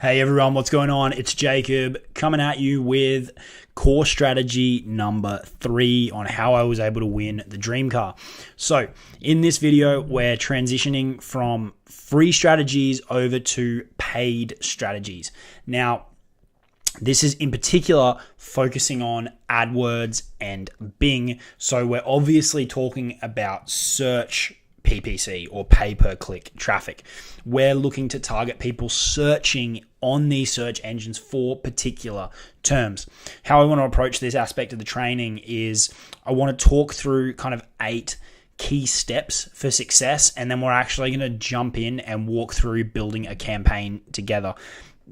Hey everyone, what's going on? It's Jacob coming at you with core strategy number 3 on how I was able to win the dream car. So in this video, we're transitioning from free strategies over to paid strategies. Now, this is in particular focusing on AdWords and Bing. So we're obviously talking about search PPC or pay-per-click traffic. We're looking to target people searching on these search engines for particular terms. How I want to approach this aspect of the training is I want to talk through kind of 8 key steps for success, and then we're actually going to jump in and walk through building a campaign together.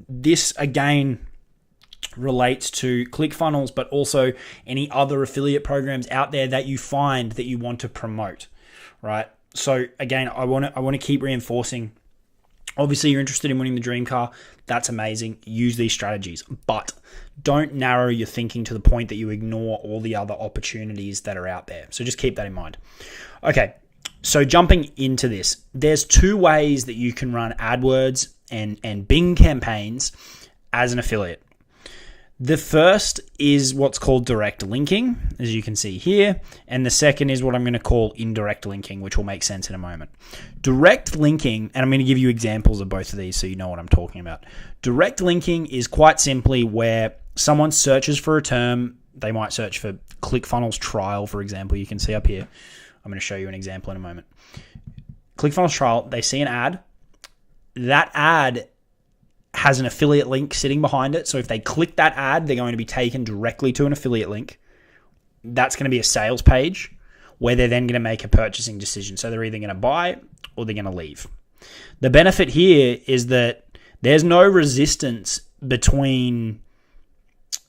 This, again, relates to ClickFunnels, but also any other affiliate programs out there that you find that you want to promote, right? So again, I want to keep reinforcing. Obviously, you're interested in winning the dream car. That's amazing. Use these strategies, but don't narrow your thinking to the point that you ignore all the other opportunities that are out there. So just keep that in mind. Okay, so jumping into this, there's 2 ways that you can run AdWords and Bing campaigns as an affiliate. The first is what's called direct linking, as you can see here. And the second is what I'm going to call indirect linking, which will make sense in a moment. Direct linking, and I'm going to give you examples of both of these so you know what I'm talking about. Direct linking is quite simply where someone searches for a term. They might search for ClickFunnels trial, for example. You can see up here. I'm going to show you an example in a moment. ClickFunnels trial, they see an ad. That ad has an affiliate link sitting behind it. So if they click that ad, they're going to be taken directly to an affiliate link. That's going to be a sales page where they're then going to make a purchasing decision. So they're either going to buy or they're going to leave. The benefit here is that there's no resistance between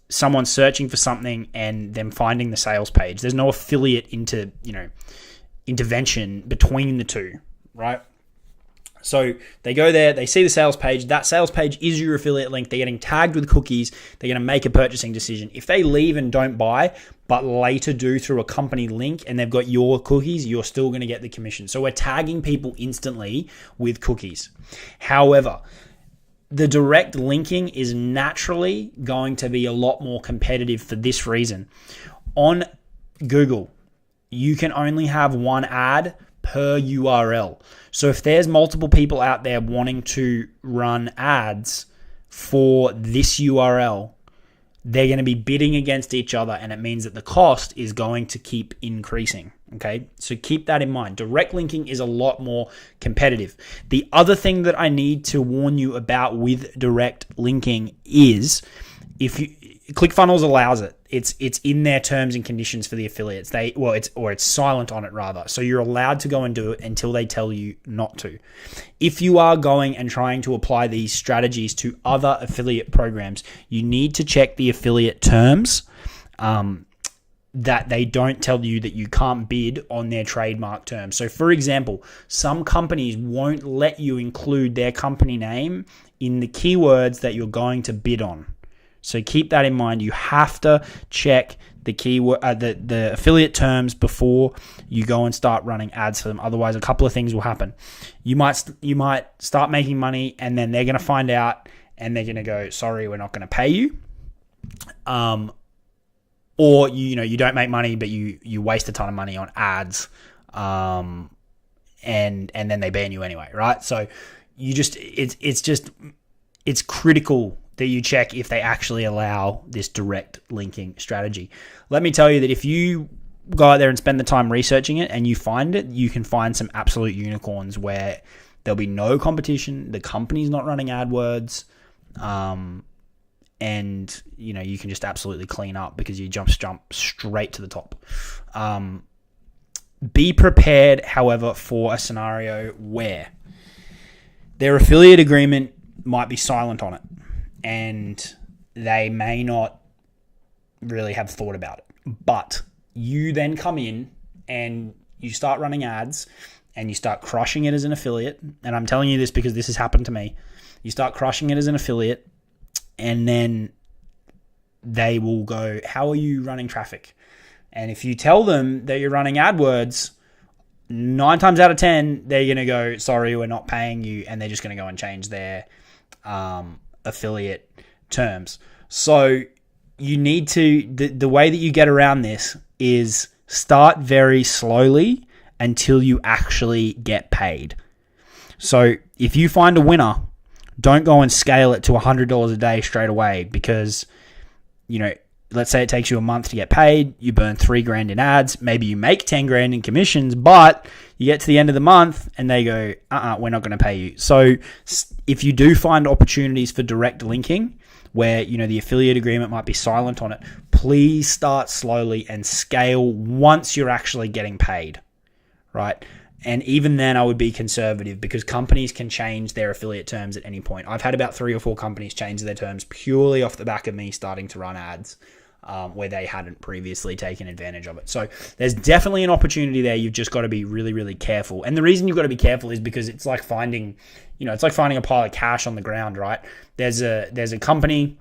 someone searching for something and them finding the sales page. There's no affiliate intervention between the two, right? So they go there, they see the sales page. That sales page is your affiliate link. They're getting tagged with cookies. They're going to make a purchasing decision. If they leave and don't buy, but later do through a company link and they've got your cookies, you're still going to get the commission. So we're tagging people instantly with cookies. However, the direct linking is naturally going to be a lot more competitive for this reason. On Google, you can only have one ad per URL. So if there's multiple people out there wanting to run ads for this URL, they're going to be bidding against each other, and it means that the cost is going to keep increasing. Okay, so keep that in mind. Direct linking is a lot more competitive. The other thing that I need to warn you about with direct linking is ClickFunnels allows it. It's in their terms and conditions for the affiliates. It's silent on it rather. So you're allowed to go and do it until they tell you not to. If you are going and trying to apply these strategies to other affiliate programs, you need to check the affiliate terms that they don't tell you that you can't bid on their trademark terms. So for example, some companies won't let you include their company name in the keywords that you're going to bid on. So keep that in mind. You have to check the keyword, the affiliate terms before you go and start running ads for them. Otherwise, a couple of things will happen. You might start making money, and then they're going to find out, and they're going to go, "Sorry, we're not going to pay you." Or you don't make money, but you waste a ton of money on ads, and then they ban you anyway, right? So it's critical that you check if they actually allow this direct linking strategy. Let me tell you that if you go out there and spend the time researching it and you find it, you can find some absolute unicorns where there'll be no competition, the company's not running AdWords, and you can just absolutely clean up because you jump straight to the top. Be prepared, however, for a scenario where their affiliate agreement might be silent on it, and they may not really have thought about it. But you then come in and you start running ads and you start crushing it as an affiliate. And I'm telling you this because this has happened to me. You start crushing it as an affiliate, and then they will go, "How are you running traffic?" And if you tell them that you're running AdWords, 9 times out of 10, they're going to go, "Sorry, we're not paying you." And they're just going to go and change their affiliate terms. So you need to, the way that you get around this is start very slowly until you actually get paid. So if you find a winner, don't go and scale it to $100 a day straight away, because, let's say it takes you a month to get paid, you burn $3,000 in ads, maybe you make $10,000 in commissions, but you get to the end of the month and they go, we're not going to pay you. So if you do find opportunities for direct linking where, the affiliate agreement might be silent on it, please start slowly and scale once you're actually getting paid, right? And even then I would be conservative, because companies can change their affiliate terms at any point. I've had about 3 or 4 companies change their terms purely off the back of me starting to run ads where they hadn't previously taken advantage of it. So there's definitely an opportunity there. You've just got to be really, really careful. And the reason you've got to be careful is because it's like finding a pile of cash on the ground, right? There's a company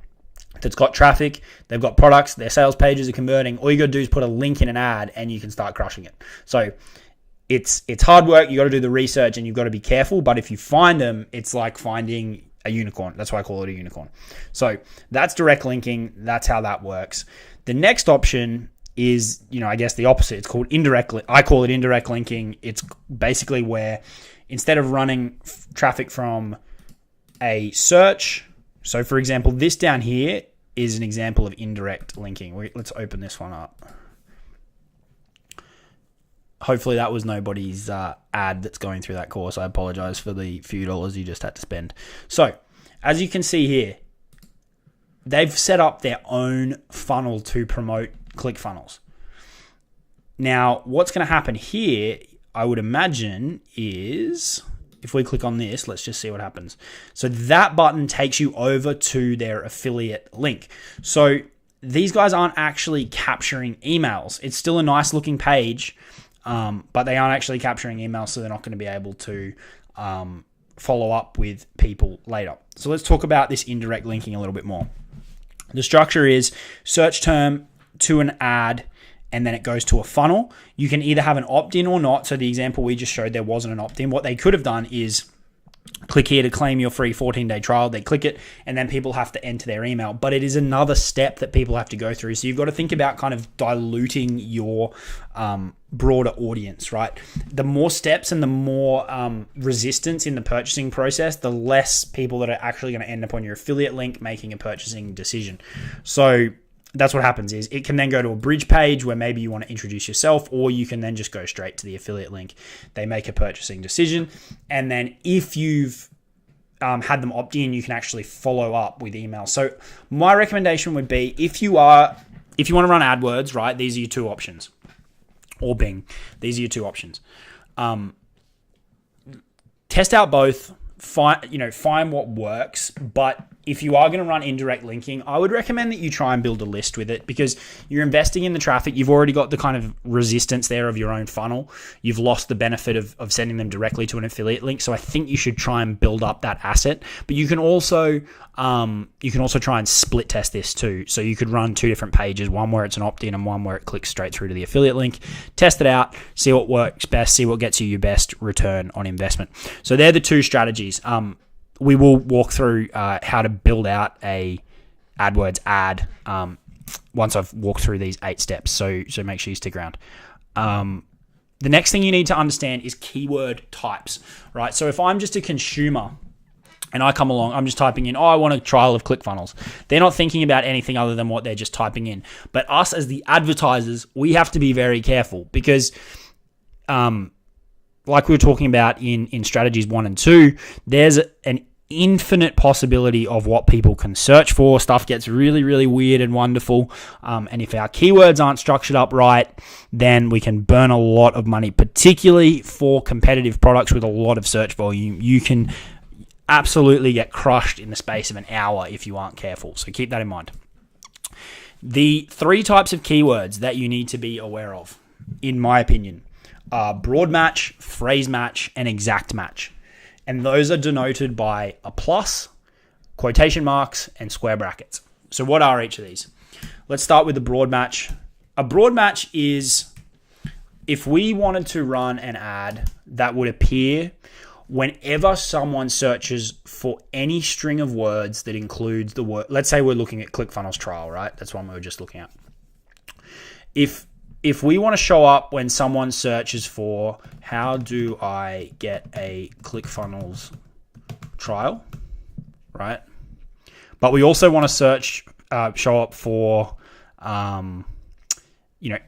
that's got traffic, they've got products, their sales pages are converting. All you got to do is put a link in an ad and you can start crushing it. So it's hard work. You got to do the research and you've got to be careful. But if you find them, it's like finding a unicorn. That's why I call it a unicorn. So that's direct linking. That's how that works. The next option is, I guess the opposite. It's called indirect. I call it indirect linking. It's basically where instead of running traffic from a search, so for example, this down here is an example of indirect linking. Let's open this one up. Hopefully that was nobody's ad that's going through that course. I apologize for the few dollars you just had to spend. So as you can see here, they've set up their own funnel to promote ClickFunnels. Now, what's going to happen here, I would imagine, is if we click on this, let's just see what happens. So that button takes you over to their affiliate link. So these guys aren't actually capturing emails. It's still a nice looking page, but they aren't actually capturing emails, so they're not going to be able to follow up with people later. So let's talk about this indirect linking a little bit more. The structure is search term to an ad, and then it goes to a funnel. You can either have an opt-in or not. So the example we just showed, there wasn't an opt-in. What they could have done is click here to claim your free 14-day trial. They click it, and then people have to enter their email. But it is another step that people have to go through. So you've got to think about kind of diluting your broader audience, right? The more steps and the more resistance in the purchasing process, the less people that are actually going to end up on your affiliate link making a purchasing decision. So that's what happens is it can then go to a bridge page where maybe you want to introduce yourself, or you can then just go straight to the affiliate link. They make a purchasing decision. And then if you've had them opt in, you can actually follow up with email. So my recommendation would be if you want to run AdWords, right, these are your 2 options, or Bing, these are your 2 options. Test out both, find what works. But if you are going to run indirect linking, I would recommend that you try and build a list with it, because you're investing in the traffic. You've already got the kind of resistance there of your own funnel. You've lost the benefit of sending them directly to an affiliate link. So I think you should try and build up that asset. But you can also try and split test this too. So you could run 2 different pages, one where it's an opt-in and one where it clicks straight through to the affiliate link. Test it out, see what works best, see what gets you your best return on investment. So they're the 2 strategies. We will walk through how to build out a AdWords ad once I've walked through these 8 steps. So make sure you stick around. The next thing you need to understand is keyword types, right? So if I'm just a consumer and I come along, I'm just typing in, I want a trial of ClickFunnels. They're not thinking about anything other than what they're just typing in. But us as the advertisers, we have to be very careful, because like we were talking about in strategies 1 and 2, there's an infinite possibility of what people can search for. Stuff gets really, really weird and wonderful. And if our keywords aren't structured up right, then we can burn a lot of money, particularly for competitive products with a lot of search volume. You can absolutely get crushed in the space of an hour if you aren't careful. So keep that in mind. The 3 types of keywords that you need to be aware of, in my opinion, broad match, phrase match, and exact match. And those are denoted by a plus, quotation marks, and square brackets. So what are each of these? Let's start with the broad match. A broad match is if we wanted to run an ad that would appear whenever someone searches for any string of words that includes the word, let's say we're looking at ClickFunnels trial, right? That's one we were just looking at. If we want to show up when someone searches for how do I get a ClickFunnels trial, right? But we also want to show up for,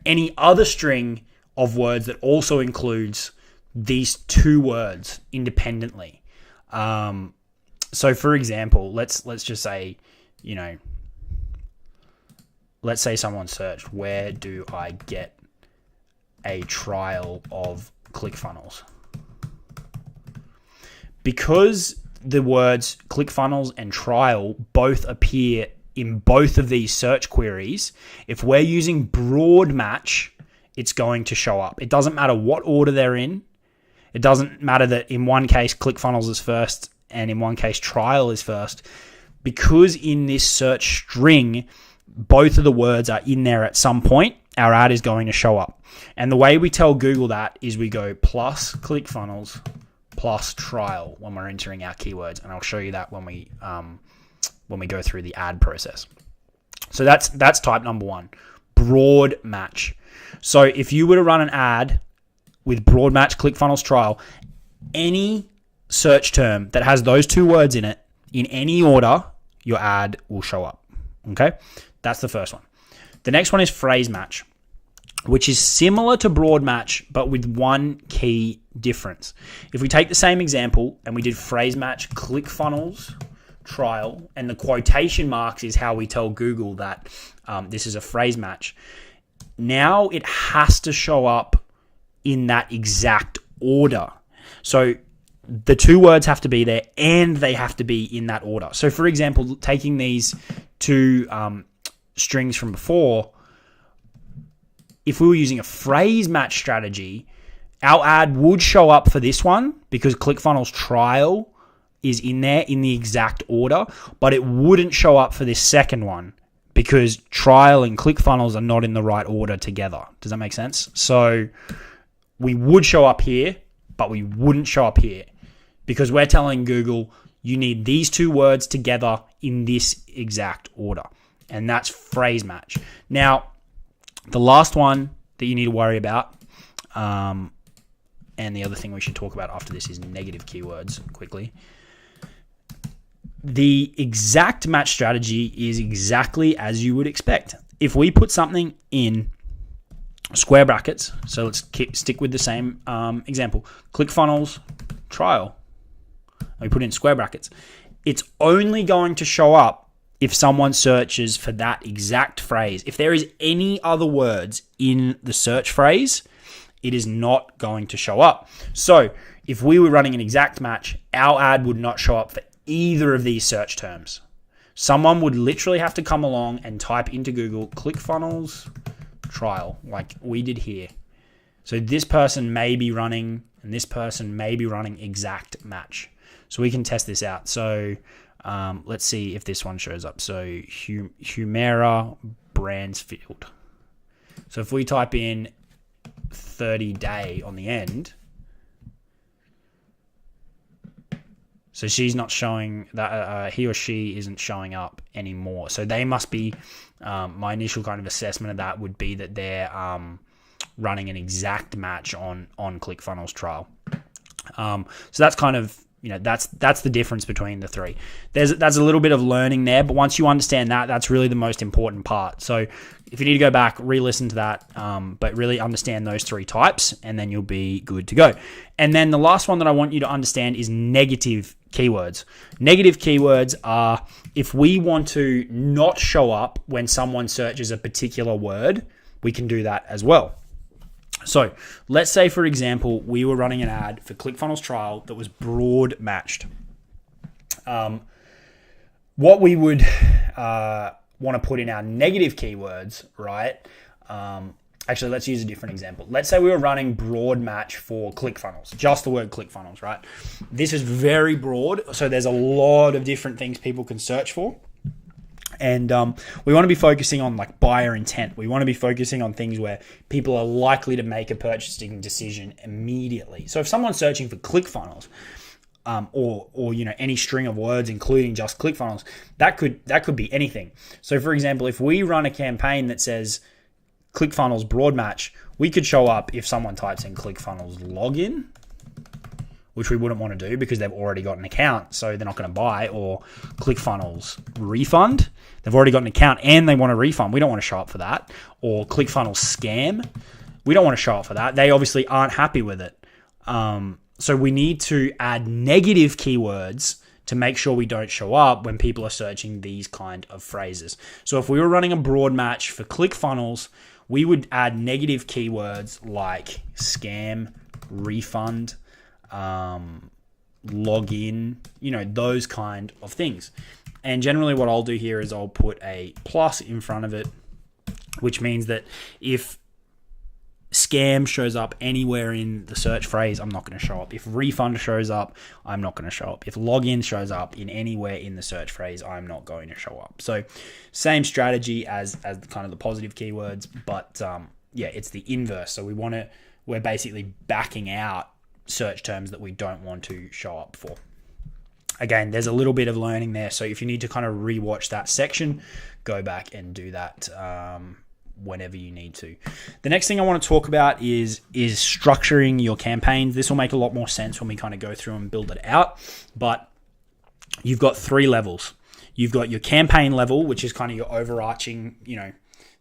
any other string of words that also includes these two words independently. So for example, let's just say, let's say someone searched, where do I get a trial of ClickFunnels? Because the words ClickFunnels and trial both appear in both of these search queries, if we're using broad match, it's going to show up. It doesn't matter what order they're in. It doesn't matter that in one case ClickFunnels is first and in one case trial is first. Because in this search string, both of the words are in there at some point, our ad is going to show up. And the way we tell Google that is we go plus ClickFunnels plus trial when we're entering our keywords. And I'll show you that when we go through the ad process. So that's type number one, broad match. So if you were to run an ad with broad match ClickFunnels trial, any search term that has those two words in it, in any order, your ad will show up. Okay? That's the first one. The next one is phrase match, which is similar to broad match, but with one key difference. If we take the same example and we did phrase match ClickFunnels trial, and the quotation marks is how we tell Google that this is a phrase match. Now it has to show up in that exact order. So the two words have to be there and they have to be in that order. So for example, taking these two strings from before, if we were using a phrase match strategy, our ad would show up for this one because ClickFunnels trial is in there in the exact order, but it wouldn't show up for this second one because trial and ClickFunnels are not in the right order together. Does that make sense? So we would show up here, but we wouldn't show up here because we're telling Google you need these two words together in this exact order. And that's phrase match. Now, the last one that you need to worry about, and the other thing we should talk about after this is negative keywords quickly. The exact match strategy is exactly as you would expect. If we put something in square brackets, so let's stick with the same example, ClickFunnels trial, we put in square brackets, it's only going to show up if someone searches for that exact phrase. If there is any other words in the search phrase, it is not going to show up. So if we were running an exact match, our ad would not show up for either of these search terms. Someone would literally have to come along and type into Google ClickFunnels trial like we did here. So this person may be running and this person may be running exact match. So we can test this out. So let's see if this one shows up. So Humera Bransfield. So if we type in 30 day on the end, so she's not showing that, he or she isn't showing up anymore. So they must be, my initial kind of assessment of that would be that they're running an exact match on ClickFunnels trial. So that's kind of, that's the difference between the three. That's a little bit of learning there, but once you understand that, that's really the most important part. So if you need to go back, re-listen to that, but really understand those three types, and then you'll be good to go. And then the last one that I want you to understand is negative keywords. Negative keywords are if we want to not show up when someone searches a particular word, we can do that as well. So let's say, for example, we were running an ad for ClickFunnels trial that was broad matched. What we would want to put in our negative keywords, right? Actually, let's use a different example. Let's say we were running broad match for ClickFunnels, just the word ClickFunnels, right? This is very broad, so there's a lot of different things people can search for. And we want to be focusing on like buyer intent. We want to be focusing on things where people are likely to make a purchasing decision immediately. So if someone's searching for ClickFunnels, or any string of words, including just ClickFunnels. That could be anything. So, for example, if we run a campaign that says ClickFunnels broad match, we could show up if someone types in ClickFunnels login, which we wouldn't want to do because they've already got an account, so they're not going to buy, or ClickFunnels refund. They've already got an account and they want a refund. We don't want to show up for that. Or ClickFunnels scam. We don't want to show up for that. They obviously aren't happy with it. So we need to add negative keywords to make sure we don't show up when people are searching these kind of phrases. So if we were running a broad match for ClickFunnels, we would add negative keywords like scam, refund, login, those kind of things. And generally what I'll do here is I'll put a plus in front of it, which means that if scam shows up anywhere in the search phrase, I'm not going to show up. If refund shows up, I'm not going to show up. If login shows up in anywhere in the search phrase, I'm not going to show up. So same strategy as kind of the positive keywords, but it's the inverse. So we're basically backing out search terms that we don't want to show up for. Again, there's a little bit of learning there. So if you need to kind of rewatch that section, go back and do that whenever you need to. The next thing I want to talk about is structuring your campaigns. This will make a lot more sense when we kind of go through and build it out. But you've got 3 levels. You've got your campaign level, which is kind of your overarching,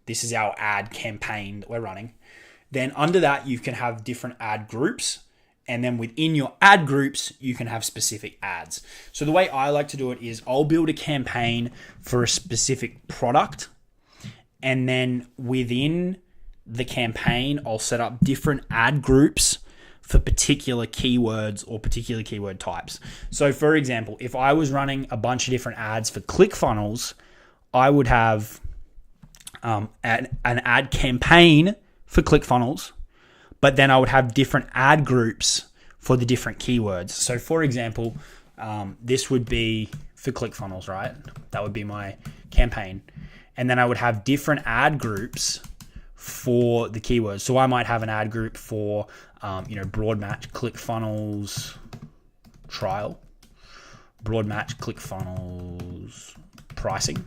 this is our ad campaign that we're running. Then under that, you can have different ad groups. And then within your ad groups, you can have specific ads. So the way I like to do it is I'll build a campaign for a specific product. And then within the campaign, I'll set up different ad groups for particular keywords or particular keyword types. So for example, if I was running a bunch of different ads for ClickFunnels, I would have an ad campaign for ClickFunnels, but then I would have different ad groups for the different keywords. So for example, this would be for ClickFunnels, right? That would be my campaign. And then I would have different ad groups for the keywords. So I might have an ad group for, broad match ClickFunnels trial, broad match ClickFunnels pricing,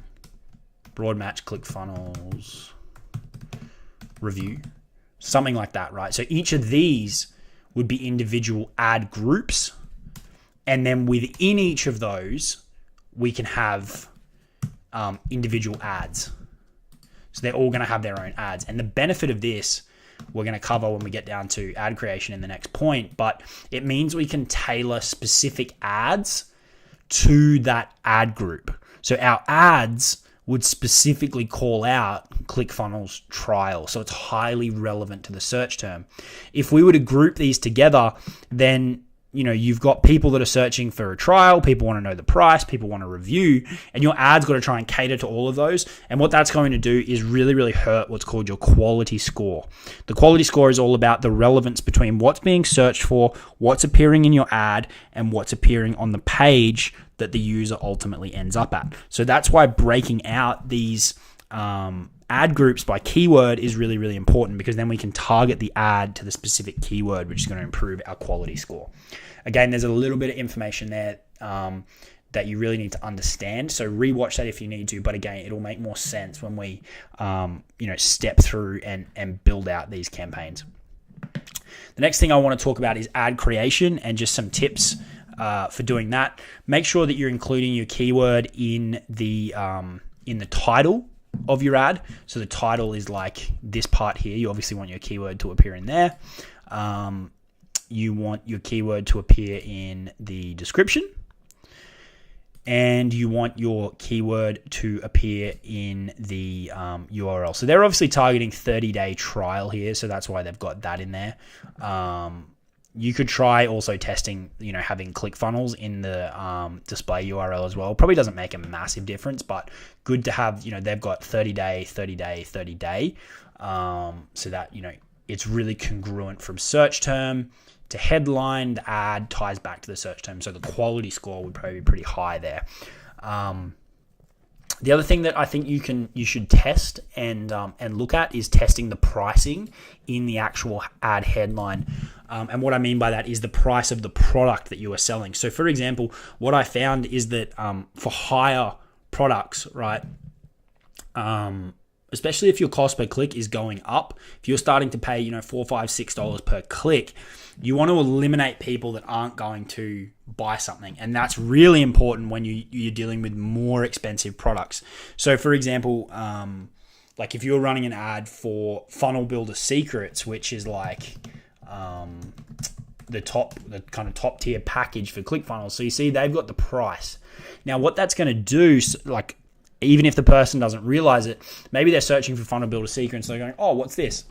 broad match ClickFunnels review, something like that, right? So each of these would be individual ad groups. And then within each of those, we can have individual ads. So they're all going to have their own ads. And the benefit of this, we're going to cover when we get down to ad creation in the next point, but it means we can tailor specific ads to that ad group. So our ads would specifically call out ClickFunnels trial. So it's highly relevant to the search term. If we were to group these together, then you've got people that are searching for a trial, people want to know the price, people want to review, and your ad's got to try and cater to all of those. And what that's going to do is really, really hurt what's called your quality score. The quality score is all about the relevance between what's being searched for, what's appearing in your ad, and what's appearing on the page that the user ultimately ends up at. So that's why breaking out these ad groups by keyword is really, really important, because then we can target the ad to the specific keyword, which is going to improve our quality score. Again, there's a little bit of information there that you really need to understand. So rewatch that if you need to, but again, it'll make more sense when we step through and build out these campaigns. The next thing I want to talk about is ad creation and just some tips for doing that. Make sure that you're including your keyword in the title of your ad. So the title is like this part here. You obviously want your keyword to appear in there. You want your keyword to appear in the description, and you want your keyword to appear in the URL. So they're obviously targeting 30-day trial here, so that's why they've got that in there. You could try also testing, having ClickFunnels in the display URL as well. Probably doesn't make a massive difference, but good to have, they've got 30-day, 30-day, 30-day. So that, it's really congruent from search term to headline. The ad ties back to the search term. So the quality score would probably be pretty high there. The other thing that I think you should test and look at is testing the pricing in the actual ad headline. And what I mean by that is the price of the product that you are selling. So, for example, what I found is that for higher products, right, especially if your cost per click is going up, if you're starting to pay, $4, $5, $6 per click, you want to eliminate people that aren't going to buy something. And that's really important when you're dealing with more expensive products. So for example, like if you're running an ad for Funnel Builder Secrets, which is like the kind of top tier package for ClickFunnels. So you see they've got the price. Now what that's going to do, like, even if the person doesn't realize it, maybe they're searching for Funnel Builder Secrets. So they're going, oh, what's this?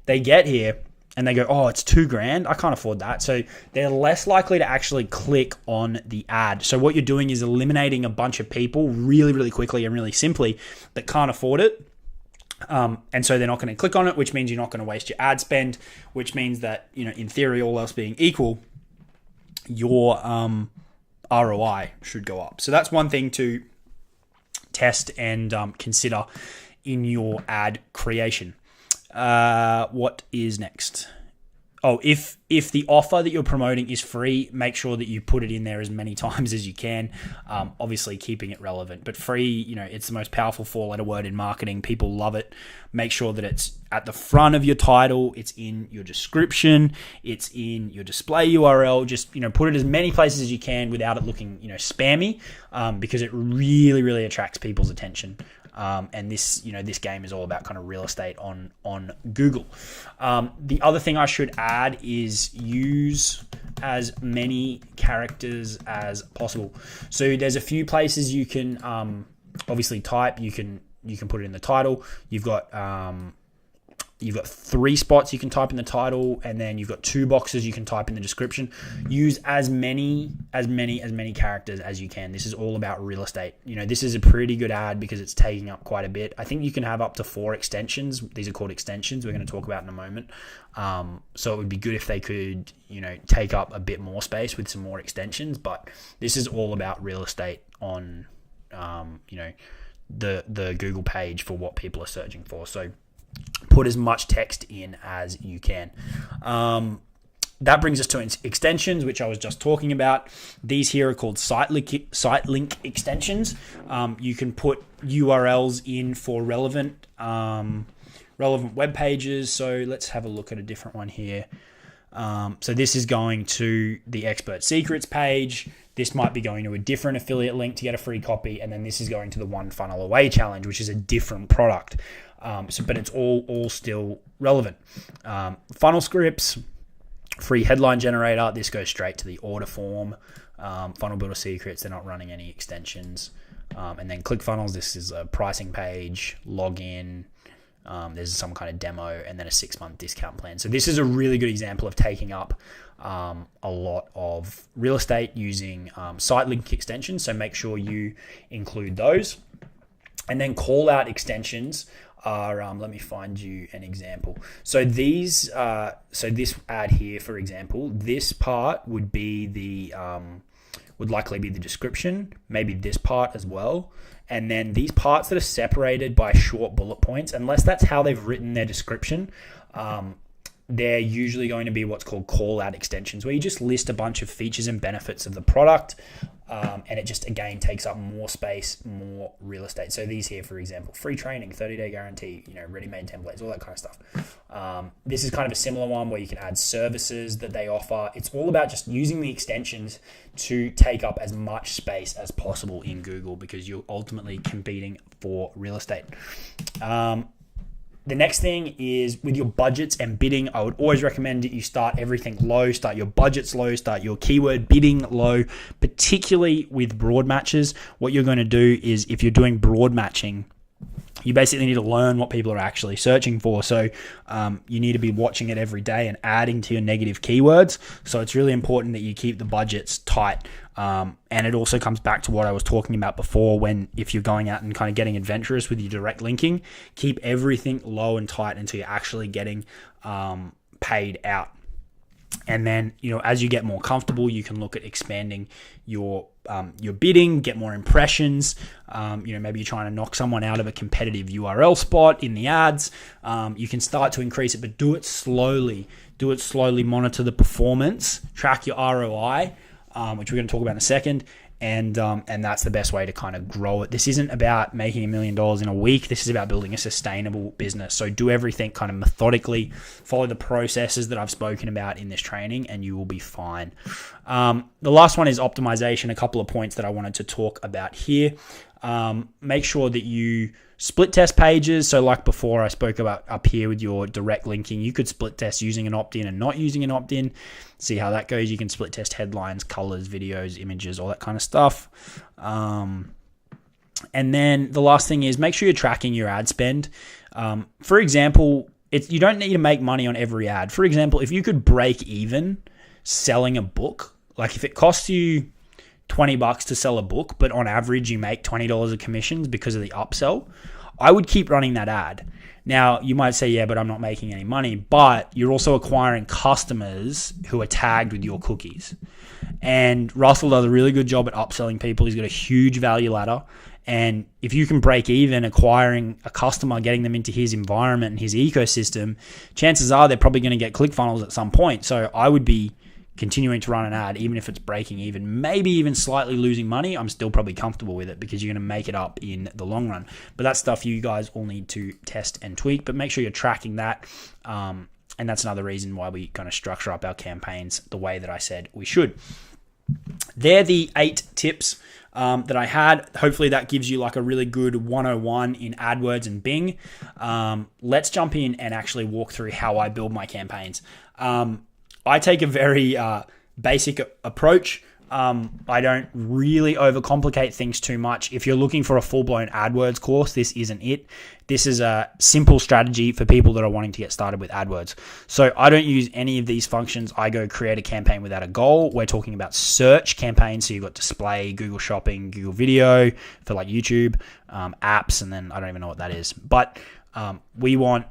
They get here and they go, oh, it's $2,000. I can't afford that. So they're less likely to actually click on the ad. So what you're doing is eliminating a bunch of people really, really quickly and really simply that can't afford it. And so they're not going to click on it, which means you're not going to waste your ad spend, which means that, in theory, all else being equal, your ROI should go up. So that's one thing to test and consider in your ad creation. What is next? Oh, if the offer that you're promoting is free, make sure that you put it in there as many times as you can. Obviously keeping it relevant, but free, it's the most powerful 4-letter word in marketing. People love it. Make sure that it's at the front of your title, it's in your description, it's in your display URL. Just, put it as many places as you can without it looking, spammy, because it really, really attracts people's attention. And this game is all about kind of real estate on Google. The other thing I should add is use as many characters as possible. So there's a few places you can obviously type. You can put it in the title. You've got 3 spots you can type in the title, and then you've got 2 boxes you can type in the description. Use as many characters as you can. This is all about real estate. This is a pretty good ad because it's taking up quite a bit. I think you can have up to 4 extensions. These are called extensions. We're going to talk about in a moment. So it would be good if they could, take up a bit more space with some more extensions. But this is all about real estate on, the Google page for what people are searching for. So put as much text in as you can. That brings us to extensions, which I was just talking about. These here are called site link extensions. You can put URLs in for relevant web pages. So let's have a look at a different one here. So this is going to the Expert Secrets page. This might be going to a different affiliate link to get a free copy. And then this is going to the One Funnel Away challenge, which is a different product. But it's all still relevant. Funnel scripts, free headline generator. This goes straight to the order form. Funnel Builder Secrets, they're not running any extensions. And then ClickFunnels, this is a pricing page, login. There's some kind of demo, and then a 6-month discount plan. So this is a really good example of taking up a lot of real estate using site link extensions. So make sure you include those. And then call out extensions are, let me find you an example. So these, so this ad here, for example, this part would be would likely be the description, maybe this part as well. And then these parts that are separated by short bullet points, unless that's how they've written their description, they're usually going to be what's called call out extensions, where you just list a bunch of features and benefits of the product. And it just, again, takes up more space, more real estate. So these here, for example, free training, 30-day guarantee, ready-made templates, all that kind of stuff. This is kind of a similar one where you can add services that they offer. It's all about just using the extensions to take up as much space as possible in Google, because you're ultimately competing for real estate. The next thing is with your budgets and bidding. I would always recommend that you start everything low, start your budgets low, start your keyword bidding low, particularly with broad matches. What you're going to do is, if you're doing broad matching, you basically need to learn what people are actually searching for. So you need to be watching it every day and adding to your negative keywords. So it's really important that you keep the budgets tight. And it also comes back to what I was talking about before, if you're going out and kind of getting adventurous with your direct linking, keep everything low and tight until you're actually getting paid out. And then, as you get more comfortable, you can look at expanding your bidding, get more impressions. Maybe you're trying to knock someone out of a competitive URL spot in the ads. You can start to increase it, but do it slowly. Monitor the performance, track your ROI, which we're going to talk about in a second. And that's the best way to kind of grow it. This isn't about making $1 million in a week. This is about building a sustainable business. So do everything kind of methodically, follow the processes that I've spoken about in this training, and you will be fine. The last one is optimization. A couple of points that I wanted to talk about here. Make sure that you split test pages. So like before I spoke about up here with your direct linking, you could split test using an opt-in and not using an opt-in. See how that goes. You can split test headlines, colors, videos, images, all that kind of stuff. And then the last thing is make sure you're tracking your ad spend. For example, you don't need to make money on every ad. For example, if you could break even selling a book, like if it costs you $20 to sell a book, but on average you make $20 of commissions because of the upsell, I would keep running that ad. Now, you might say, yeah, but I'm not making any money, but you're also acquiring customers who are tagged with your cookies. And Russell does a really good job at upselling people. He's got a huge value ladder. And if you can break even acquiring a customer, getting them into his environment and his ecosystem, chances are they're probably going to get ClickFunnels at some point. So I would be continuing to run an ad, even if it's breaking even, maybe even slightly losing money. I'm still probably comfortable with it because you're going to make it up in the long run. But that's stuff you guys all need to test and tweak, but make sure you're tracking that. And that's another reason why we kind of structure up our campaigns the way that I said we should. They're the 8 tips that I had. Hopefully that gives you like a really good 101 in AdWords and Bing. Let's jump in and actually walk through how I build my campaigns. I take a very basic approach. I don't really overcomplicate things too much. If you're looking for a full-blown AdWords course, this isn't it. This is a simple strategy for people that are wanting to get started with AdWords. So I don't use any of these functions. I go create a campaign without a goal. We're talking about search campaigns. So you've got display, Google Shopping, Google Video for like YouTube, apps, and then I don't even know what that is. But we're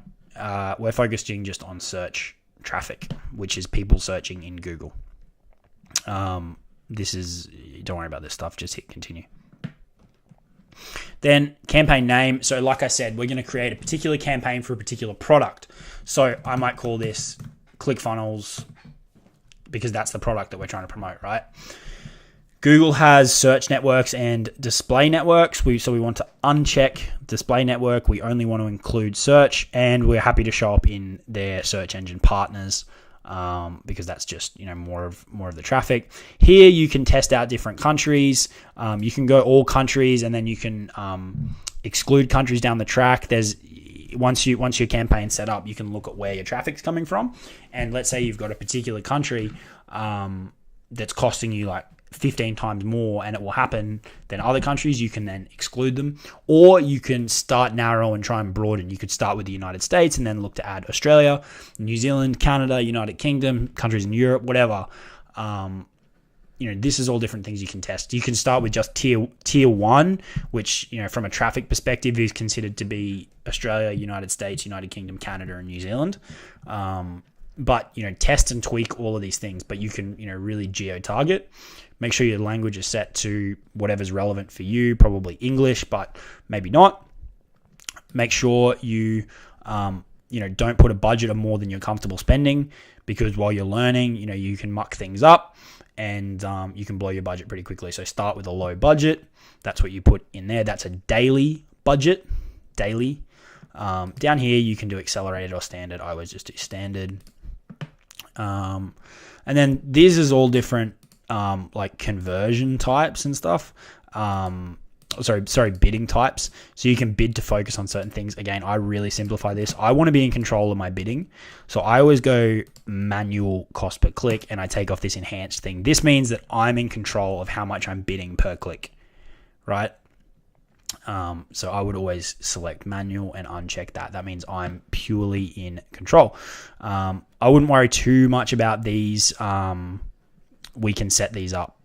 focusing just on search traffic, which is people searching in Google. Don't worry about this stuff, just hit continue. Then campaign name. So like I said, we're going to create a particular campaign for a particular product. So I might call this ClickFunnels because that's the product that we're trying to promote, right? Google has search networks and display networks. So we want to uncheck display network. We only want to include search, and we're happy to show up in their search engine partners because that's just more of the traffic. Here you can test out different countries. You can go all countries, and then you can exclude countries down the track. Once your campaign's set up, you can look at where your traffic's coming from. And let's say you've got a particular country that's costing you like 15 times more, and it will happen than other countries. You can then exclude them, or you can start narrow and try and broaden. You could start with the United States and then look to add Australia, New Zealand, Canada, United Kingdom, countries in Europe, whatever. This is all different things you can test. You can start with just tier 1, which, from a traffic perspective is considered to be Australia, United States, United Kingdom, Canada, and New Zealand. But, test and tweak all of these things, but you can, really geo-target. Make sure your language is set to whatever's relevant for you, probably English, but maybe not. Make sure you, don't put a budget of more than you're comfortable spending, because while you're learning, you can muck things up and you can blow your budget pretty quickly. So start with a low budget. That's what you put in there. That's a daily budget, daily. Down here, you can do accelerated or standard. I always just do standard. And then this is all different like conversion types and stuff. Bidding types. So you can bid to focus on certain things. Again, I really simplify this. I want to be in control of my bidding. So I always go manual cost per click, and I take off this enhanced thing. This means that I'm in control of how much I'm bidding per click, right? So I would always select manual and uncheck that. That means I'm purely in control. I wouldn't worry too much about these. We can set these up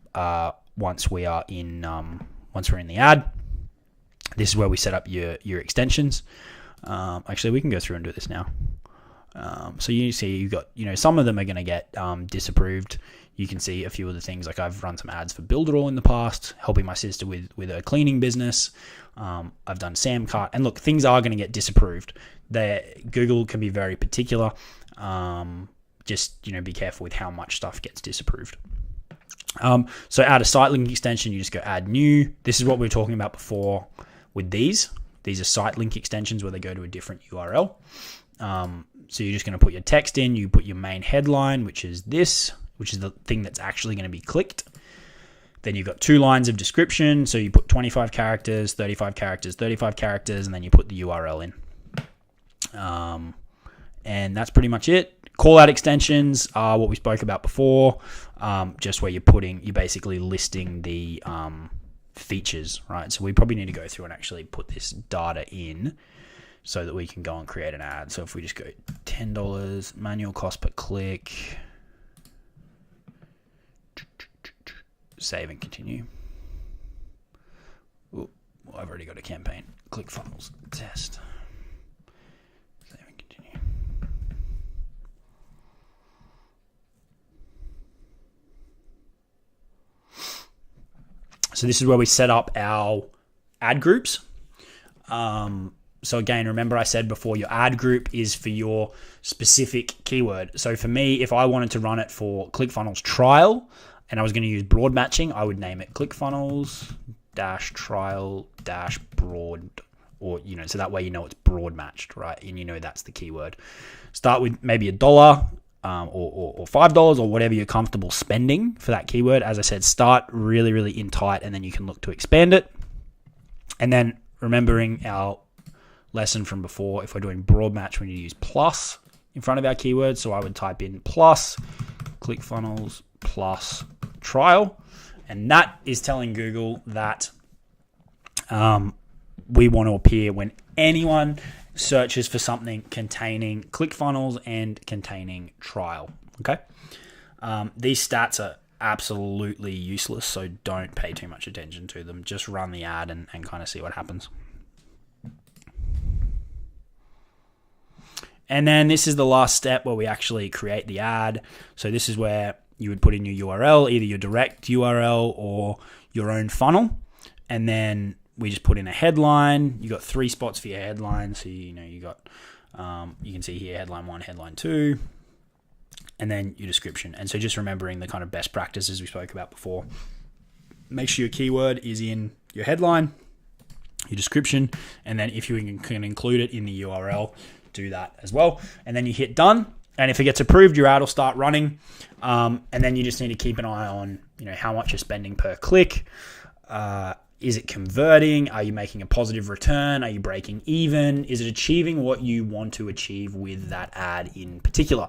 once we're in the ad. This is where we set up your extensions. Actually, we can go through and do this now. So you see you've got, some of them are going to get disapproved. You can see a few of the things, like I've run some ads for Builderall in the past, helping my sister with her cleaning business. I've done Samcart, and look, things are going to get disapproved. Google can be very particular. Just be careful with how much stuff gets disapproved. So add a site link extension, you just go add new. This is what we were talking about before with these. These are site link extensions where they go to a different URL. So you're just going to put your text in, you put your main headline, which is this, which is the thing that's actually going to be clicked. Then you've got 2 lines of description. So you put 25 characters, 35 characters, 35 characters, and then you put the URL in. And that's pretty much it. Call out extensions are what we spoke about before, just where you're basically listing the features, right? So we probably need to go through and actually put this data in so that we can go and create an ad. So if we just go $10, manual cost per click, save and continue. Ooh, well, I've already got a campaign. ClickFunnels test. Save and continue. So this is where we set up our ad groups. So again, remember I said before, your ad group is for your specific keyword. So for me, if I wanted to run it for ClickFunnels trial and I was going to use broad matching, I would name it ClickFunnels -trial -broad, or, so that way it's broad matched, right? And that's the keyword. Start with maybe $1 or $5 or whatever you're comfortable spending for that keyword. As I said, start really, really in tight, and then you can look to expand it. And then remembering our lesson from before, if we're doing broad match, we need to use plus in front of our keywords. So I would type in plus ClickFunnels plus trial, and that is telling Google that we want to appear when anyone searches for something containing ClickFunnels and containing trial. Okay, these stats are absolutely useless, so don't pay too much attention to them. Just run the ad and kind of see what happens. And then this is the last step where we actually create the ad. So this is where you would put in your URL, either your direct URL or your own funnel. And then we just put in a headline. You got 3 spots for your headline. So, you got, you can see here, headline 1, headline 2, and then your description. And so just remembering the kind of best practices we spoke about before. Make sure your keyword is in your headline, your description, and then if you can include it in the URL, do that as well. And then you hit done. And if it gets approved, your ad will start running. And then you just need to keep an eye on, how much you're spending per click. Is it converting? Are you making a positive return? Are you breaking even? Is it achieving what you want to achieve with that ad in particular?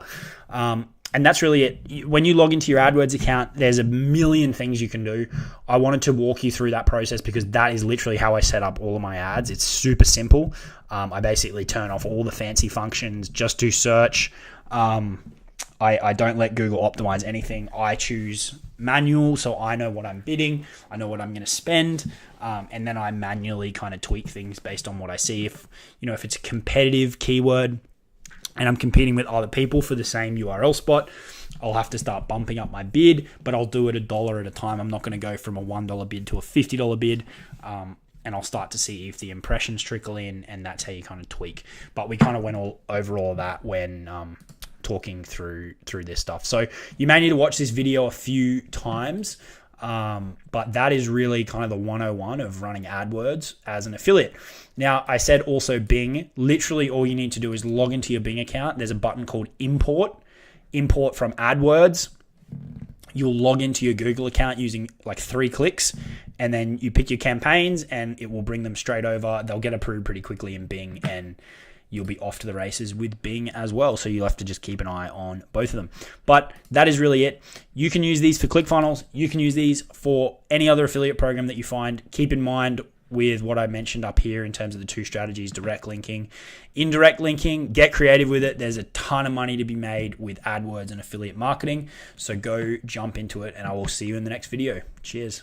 And that's really it. When you log into your AdWords account, there's a million things you can do. I wanted to walk you through that process because that is literally how I set up all of my ads. It's super simple. I basically turn off all the fancy functions, just do search. I don't let Google optimize anything. I choose manual, so I know what I'm bidding. I know what I'm going to spend. And then I manually kind of tweak things based on what I see. If it's a competitive keyword, and I'm competing with other people for the same URL spot, I'll have to start bumping up my bid, but I'll do it $1 at a time. I'm not going to go from a $1 bid to a $50 bid, and I'll start to see if the impressions trickle in, and that's how you kind of tweak. But we kind of went over all of that when talking through this stuff. So you may need to watch this video a few times, but that is really kind of the 101 of running AdWords as an affiliate. Now, I said also Bing. Literally all you need to do is log into your Bing account. There's a button called import from AdWords. You'll log into your Google account using like 3 clicks, and then you pick your campaigns and it will bring them straight over. They'll get approved pretty quickly in Bing, and you'll be off to the races with Bing as well. So you'll have to just keep an eye on both of them. But that is really it. You can use these for ClickFunnels. You can use these for any other affiliate program that you find. Keep in mind with what I mentioned up here in terms of the 2 strategies, direct linking, indirect linking. Get creative with it. There's a ton of money to be made with AdWords and affiliate marketing. So go jump into it, and I will see you in the next video. Cheers.